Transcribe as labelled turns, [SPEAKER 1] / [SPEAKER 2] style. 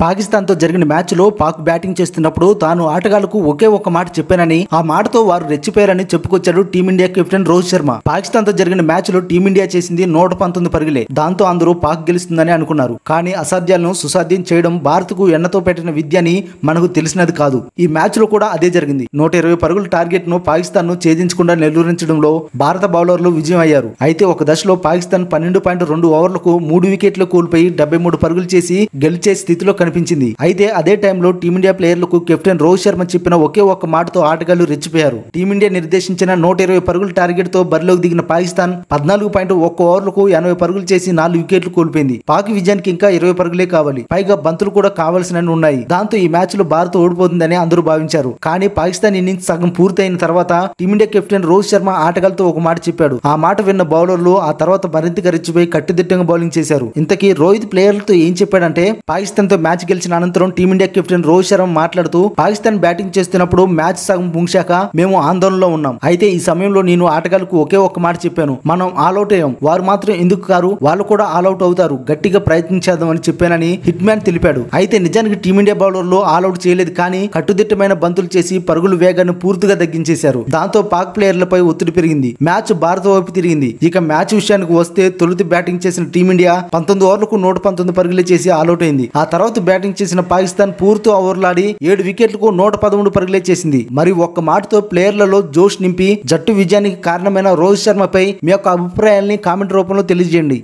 [SPEAKER 1] పాకిస్తాన్ తో జరిగిన మ్యాచ్ లో పాక్ బ్యాటింగ్ చేస్తున్నప్పుడు తాను ఆటగాళ్లకు ఒకే ఒక మాట చెప్పానని, ఆ మాటతో వారు రెచ్చిపోయారని చెప్పుకొచ్చాడు టీమిండియా కెప్టెన్ రోహిత్ శర్మ. పాకిస్తాన్ తో జరిగిన మ్యాచ్ లో టీమిండియా చేసింది 119 పరుగులే. దాంతో అందరూ పాక్ గెలుస్తుందని అనుకున్నారు. కానీ అసాధ్యాలను సుసాధ్యం చేయడం భారత్ కు ఎన్నతో పెట్టిన విద్య అని మనకు తెలిసినది కాదు. ఈ మ్యాచ్ లో కూడా అదే జరిగింది. 120 పరుగుల టార్గెట్ ను పాకిస్తాన్ ను ఛేదించకుండా నిలువరించడంలో భారత బౌలర్లు విజయం అయ్యారు. అయితే ఒక దశలో పాకిస్తాన్ 12.2 ఓవర్లకు 3 వికెట్లు కోల్పోయి 73 పరుగులు చేసి గెలిచే స్థితిలో కనిపించింది. అయితే అదే టైంలో టీమిండియా ప్లేయర్లకు కెప్టెన్ రోహిత్ శర్మ చెప్పిన ఒకే ఒక్క మాటతో ఆటగాళ్లు రెచ్చిపోయారు. టీమిండియా నిర్దేశించిన 120 పరుగుల టార్గెట్ తో బరిలోకి దిగిన పాకిస్తాన్ 14.1 ఓవర్లకు 80 పరుగులు చేసి 4 వికెట్లు కోల్పోయింది. పాక్ విజయానికి ఇంకా 20 పరుగులే కావాలి. పైగా బంతులు కూడా కావాల్సినవి ఉన్నాయి. దాంతో ఈ మ్యాచ్ లో భారత్ ఓడిపోతుందని అందరూ భావించారు. కానీ పాకిస్తాన్ ఇన్నింగ్స్ సగం పూర్తయిన తర్వాత టీమిండియా కెప్టెన్ రోహిత్ శర్మ ఆటగాళ్లతో ఒక మాట చెప్పాడు. ఆ మాట విన్న బౌలర్లు ఆ తర్వాత మరింతగా రెచ్చిపోయి కట్టుదిట్టంగా బౌలింగ్ చేశారు. ఇంతకీ రోహిత్ ప్లేయర్లతో ఏం చెప్పాడంటే, పాకిస్తాన్ తో మ్యాచ్ గెలిచిన అనంతరం టీమిండియా కెప్టెన్ రోహిత్ శర్మ మాట్లాడుతూ, పాకిస్తాన్ బ్యాటింగ్ చేస్తున్నప్పుడు మ్యాచ్ సగం ముగిశాక మేము ఆందోళనలో ఉన్నాం. అయితే ఈ సమయంలో నేను ఆటగాళ్లకు ఒకే ఒక్క మాట చెప్పాను, మనం ఆల్అౌట్ అయ్యాం, వారు మాత్రం ఎందుకు కారు, వాళ్ళు కూడా ఆల్అౌట్ అవుతారు, గట్టిగా ప్రయత్నించేద్దామని చెప్పానని హిట్ మ్యాన్ తెలిపాడు. అయితే నిజానికి టీమిండియా బౌలర్లు ఆల్అౌట్ చేయలేదు, కానీ కట్టుదిట్టమైన బంతులు చేసి పరుగుల వేగాన్ని పూర్తిగా తగ్గించేశారు. దాంతో పాక్ ప్లేయర్లపై ఒత్తిడి పెరిగింది. మ్యాచ్ భారత వైపు తిరిగింది. ఇక మ్యాచ్ విషయానికి వస్తే తొలుత బ్యాటింగ్ చేసిన టీమిండియా 19 ఓవర్లకు 119 పరుగులు చేసి ఆల్అౌట్ అయింది. ఆ తర్వాత బ్యాటింగ్ చేసిన పాకిస్తాన్ పూర్తి ఓవర్లాడి 7 వికెట్లకు 113 పరుగులే చేసింది. మరి ఒక్క మాటతో ప్లేయర్లలో జోష్ నింపి జట్టు విజయానికి కారణమైన రోహిత్ శర్మపై మీ యొక్క అభిప్రాయాల్ని కామెంట్ రూపంలో తెలియజేయండి.